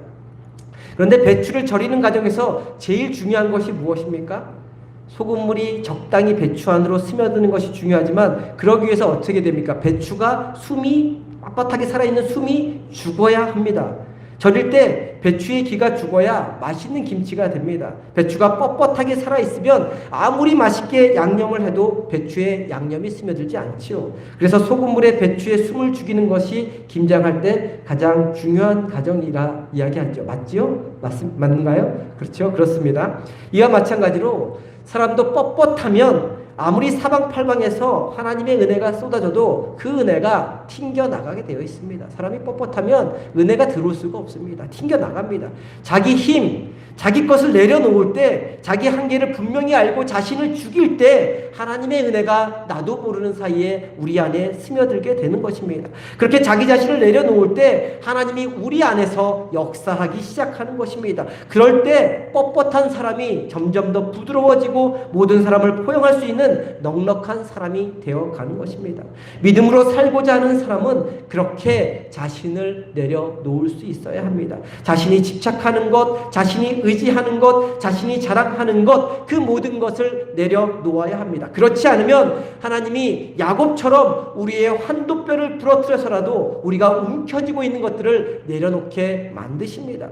그런데 배추를 절이는 과정에서 제일 중요한 것이 무엇입니까? 소금물이 적당히 배추 안으로 스며드는 것이 중요하지만 그러기 위해서 어떻게 됩니까? 배추가 숨이 빳빳하게 살아있는 숨이 죽어야 합니다. 절일 때 배추의 기가 죽어야 맛있는 김치가 됩니다. 배추가 뻣뻣하게 살아있으면 아무리 맛있게 양념을 해도 배추에 양념이 스며들지 않지요. 그래서 소금물에 배추의 숨을 죽이는 것이 김장할 때 가장 중요한 과정이라 이야기하죠. 맞지요? 맞는가요? 그렇죠? 그렇습니다. 이와 마찬가지로 사람도 뻣뻣하면 아무리 사방팔방에서 하나님의 은혜가 쏟아져도 그 은혜가 튕겨나가게 되어 있습니다. 사람이 뻣뻣하면 은혜가 들어올 수가 없습니다. 튕겨나갑니다. 자기 힘, 자기 것을 내려놓을 때, 자기 한계를 분명히 알고 자신을 죽일 때 하나님의 은혜가 나도 모르는 사이에 우리 안에 스며들게 되는 것입니다. 그렇게 자기 자신을 내려놓을 때 하나님이 우리 안에서 역사하기 시작하는 것입니다. 그럴 때 뻣뻣한 사람이 점점 더 부드러워지고 모든 사람을 포용할 수 있는 있는 넉넉한 사람이 되어가는 것입니다. 믿음으로 살고자 하는 사람은 그렇게 자신을 내려놓을 수 있어야 합니다. 자신이 집착하는 것, 자신이 의지하는 것, 자신이 자랑하는 것, 그 모든 것을 내려놓아야 합니다. 그렇지 않으면 하나님이 야곱처럼 우리의 환도뼈를 부러뜨려서라도 우리가 움켜쥐고 있는 것들을 내려놓게 만드십니다.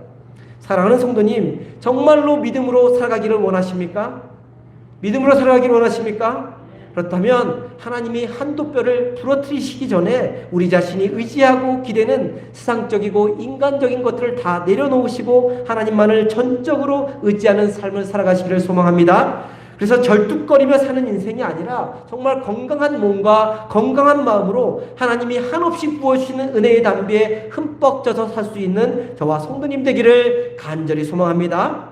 사랑하는 성도님, 정말로 믿음으로 살아가기를 원하십니까? 믿음으로 살아가기를 원하십니까? 그렇다면 하나님이 한도뼈를 부러뜨리시기 전에 우리 자신이 의지하고 기대는 세상적이고 인간적인 것들을 다 내려놓으시고 하나님만을 전적으로 의지하는 삶을 살아가시기를 소망합니다. 그래서 절뚝거리며 사는 인생이 아니라 정말 건강한 몸과 건강한 마음으로 하나님이 한없이 부어주시는 은혜의 담비에 흠뻑 젖어 살 수 있는 저와 성도님 되기를 간절히 소망합니다.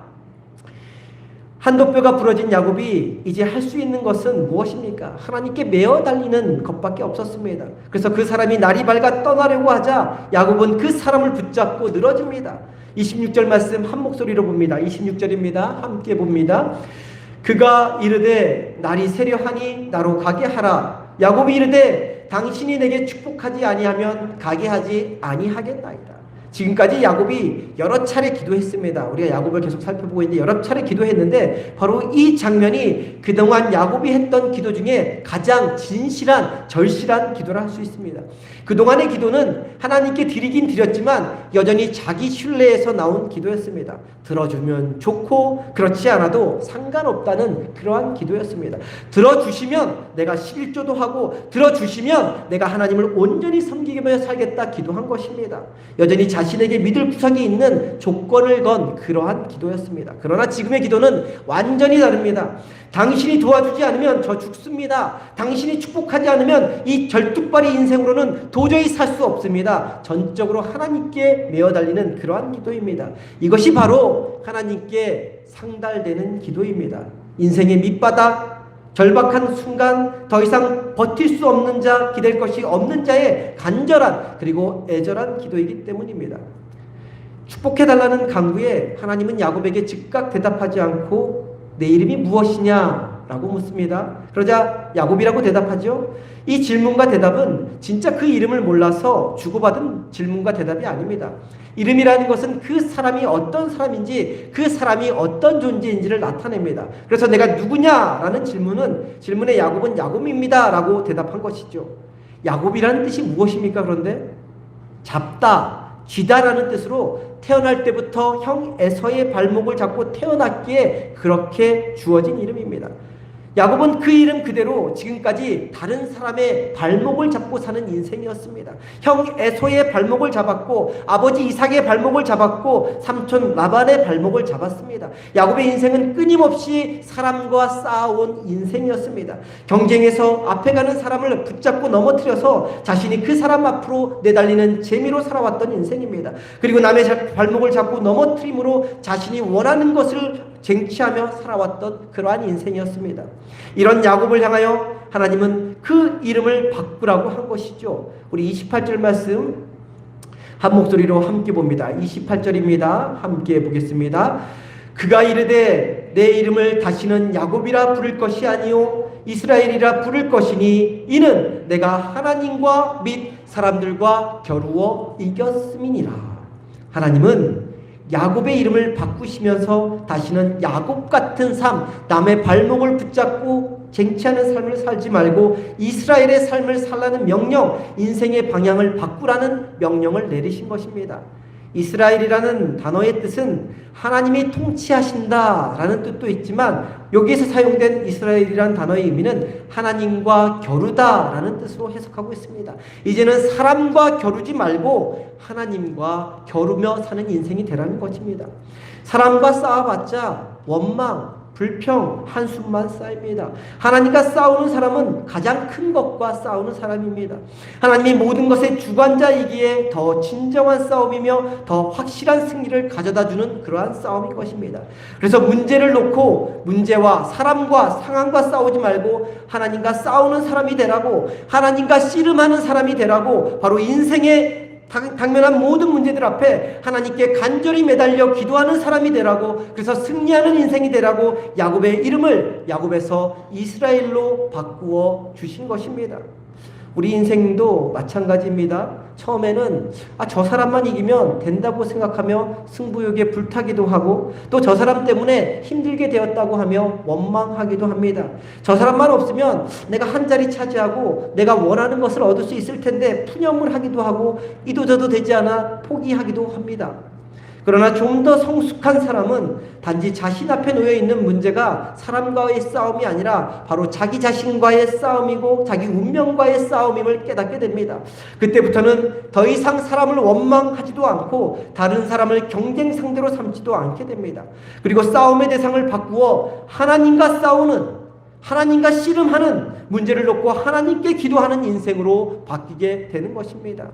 한도뼈가 부러진 야곱이 이제 할 수 있는 것은 무엇입니까? 하나님께 매어 달리는 것밖에 없었습니다. 그래서 그 사람이 날이 밝아 떠나려고 하자 야곱은 그 사람을 붙잡고 늘어집니다. 26절 말씀 한 목소리로 봅니다. 26절입니다. 함께 봅니다. 그가 이르되 날이 새려하니 나로 가게 하라. 야곱이 이르되 당신이 내게 축복하지 아니하면 가게 하지 아니하겠나이다. 지금까지 야곱이 여러 차례 기도했습니다. 우리가 야곱을 계속 살펴보고 있는데 여러 차례 기도했는데 바로 이 장면이 그동안 야곱이 했던 기도 중에 가장 진실한 절실한 기도를 할 수 있습니다. 그동안의 기도는 하나님께 드리긴 드렸지만 여전히 자기 신뢰에서 나온 기도였습니다. 들어주면 좋고 그렇지 않아도 상관없다는 그러한 기도였습니다. 들어주시면 내가 11조도 하고 들어주시면 내가 하나님을 온전히 섬기며 살겠다 기도한 것입니다. 여전히 자신에게 믿을 구석이 있는 조건을 건 그러한 기도였습니다. 그러나 지금의 기도는 완전히 다릅니다. 당신이 도와주지 않으면 저 죽습니다. 당신이 축복하지 않으면 이 절뚝발이 인생으로는 도저히 살 수 없습니다. 전적으로 하나님께 매어 달리는 그러한 기도입니다. 이것이 바로 하나님께 상달되는 기도입니다. 인생의 밑바닥, 절박한 순간, 더 이상 버틸 수 없는 자, 기댈 것이 없는 자의 간절한 그리고 애절한 기도이기 때문입니다. 축복해달라는 간구에 하나님은 야곱에게 즉각 대답하지 않고 내 이름이 무엇이냐? 라고 묻습니다. 그러자 야곱이라고 대답하죠. 이 질문과 대답은 진짜 그 이름을 몰라서 주고받은 질문과 대답이 아닙니다. 이름이라는 것은 그 사람이 어떤 사람인지 그 사람이 어떤 존재인지를 나타냅니다. 그래서 내가 누구냐라는 질문에 야곱은 야곱입니다 라고 대답한 것이죠. 야곱이라는 뜻이 무엇입니까? 그런데 잡다, 쥐다라는 뜻으로 태어날 때부터 형 에서의 발목을 잡고 태어났기에 그렇게 주어진 이름입니다. 야곱은 그 이름 그대로 지금까지 다른 사람의 발목을 잡고 사는 인생이었습니다. 형 에서의 발목을 잡았고 아버지 이삭의 발목을 잡았고 삼촌 라반의 발목을 잡았습니다. 야곱의 인생은 끊임없이 사람과 쌓아온 인생이었습니다. 경쟁에서 앞에 가는 사람을 붙잡고 넘어뜨려서 자신이 그 사람 앞으로 내달리는 재미로 살아왔던 인생입니다. 그리고 남의 발목을 잡고 넘어뜨림으로 자신이 원하는 것을 쟁취하며 살아왔던 그러한 인생이었습니다. 이런 야곱을 향하여 하나님은 그 이름을 바꾸라고 한 것이죠. 우리 28절 말씀 한 목소리로 함께 봅니다. 28절입니다. 함께 보겠습니다. 그가 이르되 내 이름을 다시는 야곱이라 부를 것이 아니요 이스라엘이라 부를 것이니 이는 내가 하나님과 및 사람들과 겨루어 이겼음이니라. 하나님은 야곱의 이름을 바꾸시면서 다시는 야곱 같은 삶, 남의 발목을 붙잡고 쟁취하는 삶을 살지 말고 이스라엘의 삶을 살라는 명령, 인생의 방향을 바꾸라는 명령을 내리신 것입니다. 이스라엘이라는 단어의 뜻은 하나님이 통치하신다라는 뜻도 있지만 여기에서 사용된 이스라엘이라는 단어의 의미는 하나님과 겨루다라는 뜻으로 해석하고 있습니다. 이제는 사람과 겨루지 말고 하나님과 겨루며 사는 인생이 되라는 것입니다. 사람과 싸워봤자 원망, 불평, 한숨만 쌓입니다. 하나님과 싸우는 사람은 가장 큰 것과 싸우는 사람입니다. 하나님이 모든 것의 주관자이기에 더 진정한 싸움이며 더 확실한 승리를 가져다주는 그러한 싸움인 것입니다. 그래서 문제를 놓고 문제와 사람과 상황과 싸우지 말고 하나님과 싸우는 사람이 되라고, 하나님과 씨름하는 사람이 되라고, 바로 인생의 당면한 모든 문제들 앞에 하나님께 간절히 매달려 기도하는 사람이 되라고, 그래서 승리하는 인생이 되라고 야곱의 이름을 야곱에서 이스라엘로 바꾸어 주신 것입니다. 우리 인생도 마찬가지입니다. 처음에는 저 사람만 이기면 된다고 생각하며 승부욕에 불타기도 하고, 또 저 사람 때문에 힘들게 되었다고 하며 원망하기도 합니다. 저 사람만 없으면 내가 한 자리 차지하고 내가 원하는 것을 얻을 수 있을 텐데 푸념을 하기도 하고, 이도저도 되지 않아 포기하기도 합니다. 그러나 좀 더 성숙한 사람은 단지 자신 앞에 놓여 있는 문제가 사람과의 싸움이 아니라 바로 자기 자신과의 싸움이고 자기 운명과의 싸움임을 깨닫게 됩니다. 그때부터는 더 이상 사람을 원망하지도 않고 다른 사람을 경쟁 상대로 삼지도 않게 됩니다. 그리고 싸움의 대상을 바꾸어 하나님과 싸우는, 하나님과 씨름하는, 문제를 놓고 하나님께 기도하는 인생으로 바뀌게 되는 것입니다.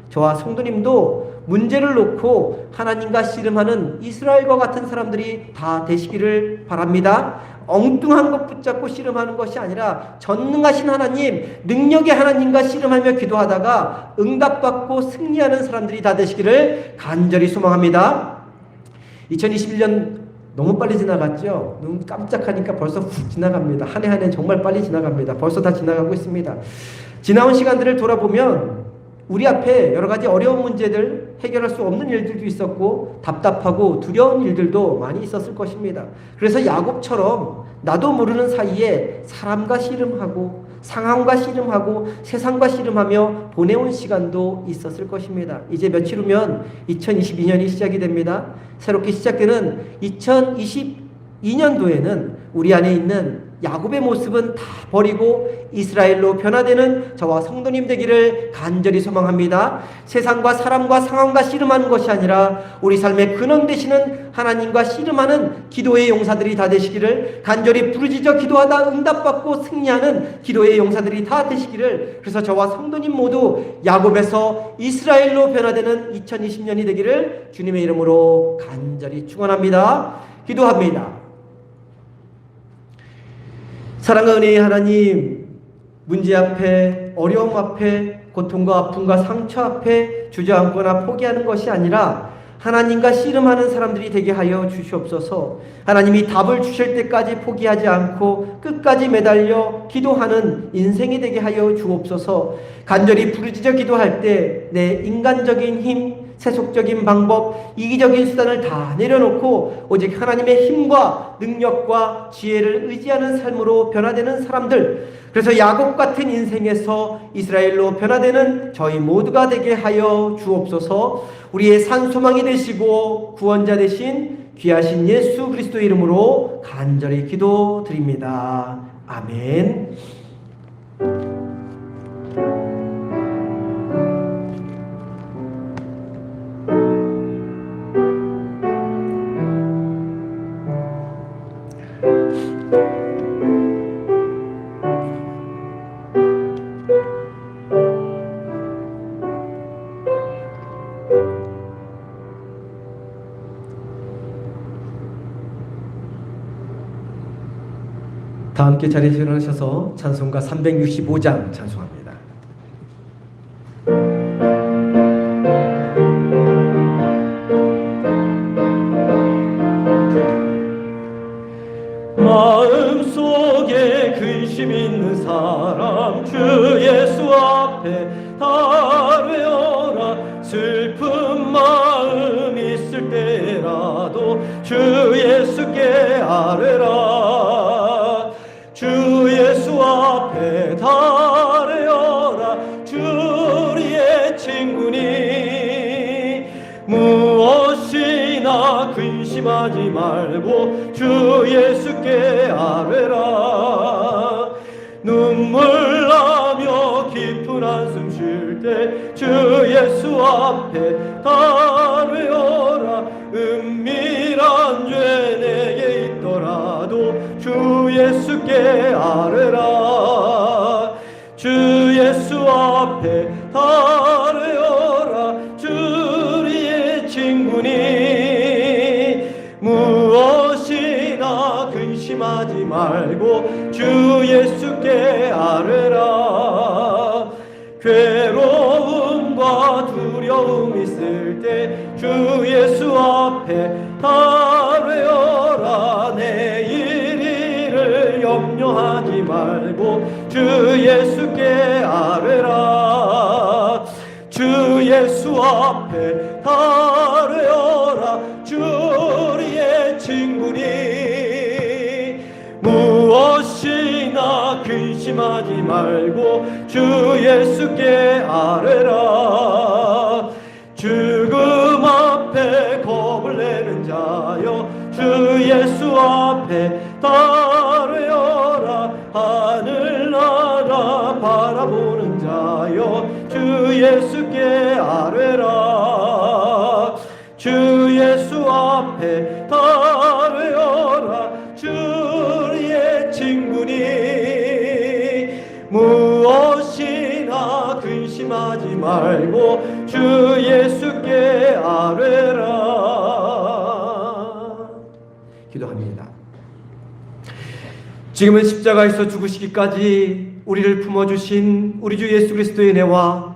저와 성도님도 문제를 놓고 하나님과 씨름하는 이스라엘과 같은 사람들이 다 되시기를 바랍니다. 엉뚱한 것 붙잡고 씨름하는 것이 아니라 전능하신 하나님, 능력의 하나님과 씨름하며 기도하다가 응답받고 승리하는 사람들이 다 되시기를 간절히 소망합니다. 2021년 너무 빨리 지나갔죠? 눈 깜짝하니까 벌써 훅 지나갑니다. 한 해 한 해 정말 빨리 지나갑니다. 벌써 다 지나가고 있습니다. 지나온 시간들을 돌아보면 우리 앞에 여러 가지 어려운 문제들, 해결할 수 없는 일들도 있었고 답답하고 두려운 일들도 많이 있었을 것입니다. 그래서 야곱처럼 나도 모르는 사이에 사람과 씨름하고 상황과 씨름하고 세상과 씨름하며 보내온 시간도 있었을 것입니다. 이제 며칠 후면 2022년이 시작이 됩니다. 새롭게 시작되는 2022년도에는 우리 안에 있는 야곱의 모습은 다 버리고 이스라엘로 변화되는 저와 성도님 되기를 간절히 소망합니다. 세상과 사람과 상황과 씨름하는 것이 아니라 우리 삶의 근원 되시는 하나님과 씨름하는 기도의 용사들이 다 되시기를, 간절히 부르짖어 기도하다 응답받고 승리하는 기도의 용사들이 다 되시기를, 그래서 저와 성도님 모두 야곱에서 이스라엘로 변화되는 2020년이 되기를 주님의 이름으로 간절히 축원합니다. 기도합니다. 사랑과 은혜의 하나님, 문제 앞에, 어려움 앞에, 고통과 아픔과 상처 앞에 주저앉거나 포기하는 것이 아니라 하나님과 씨름하는 사람들이 되게 하여 주시옵소서. 하나님이 답을 주실 때까지 포기하지 않고 끝까지 매달려 기도하는 인생이 되게 하여 주옵소서. 간절히 부르짖어 기도할 때 내 인간적인 힘, 세속적인 방법, 이기적인 수단을 다 내려놓고 오직 하나님의 힘과 능력과 지혜를 의지하는 삶으로 변화되는 사람들, 그래서 야곱 같은 인생에서 이스라엘로 변화되는 저희 모두가 되게 하여 주옵소서. 우리의 산소망이 되시고 구원자 되신 귀하신 예수 그리스도 이름으로 간절히 기도드립니다. 아멘. 다 함께 자리에서 일어나셔서 찬송가 365장 찬송합니다. 마음속에 근심 있는 사람 주 예수 앞에 달외어라. 슬픈 마음 있을 때라도 주 예수께 아뢰라. 주 예수 앞에 달래어라. 주 우리의 친구니 무엇이나 근심하지 말고 주 예수께 아뢰라. 눈물 나며 깊은 한숨 쉴 때 주 예수 앞에 달래어라. 은밀한 죄 내게 있더라도 주 예수께 아뢰라. 주 예수 앞에 달래어라. 주 우리의 친구니 무엇이나 근심하지 말고 주 예수께 아뢰라. 괴로움과 두려움 있을 때 주 예수 앞에 아뢰어라. 내일 일을 염려하지 말고 주 예수께 아뢰라. 주 예수 앞에 아뢰어라. 주 우리의 친구니 무엇이나 근심하지 말고 주 예수께 아뢰라. 죽음 앞에 겁을 내는 자여 주 예수 앞에 아뢰어라. 하늘나라 바라보는 자여 주 예수께 아뢰라. 주 예수 앞에 아뢰어라. 주 우리의 친구니 무엇이나 근심하지 말고 주 예수께 아뢰라. 기도합니다. 지금은 십자가에서 죽으시기까지 우리를 품어주신 우리 주 예수 그리스도의 은혜와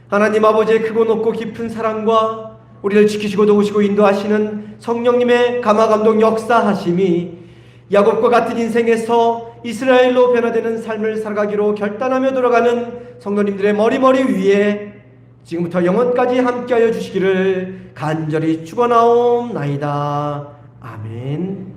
하나님 아버지의 크고 높고 깊은 사랑과 우리를 지키시고 도우시고 인도하시는 성령님의 감화감동 역사하심이 야곱과 같은 인생에서 이스라엘로 변화되는 삶을 살아가기로 결단하며 돌아가는 성도님들의 머리머리 위에 지금부터 영원까지 함께하여 주시기를 간절히 축원하옵나이다. 아멘.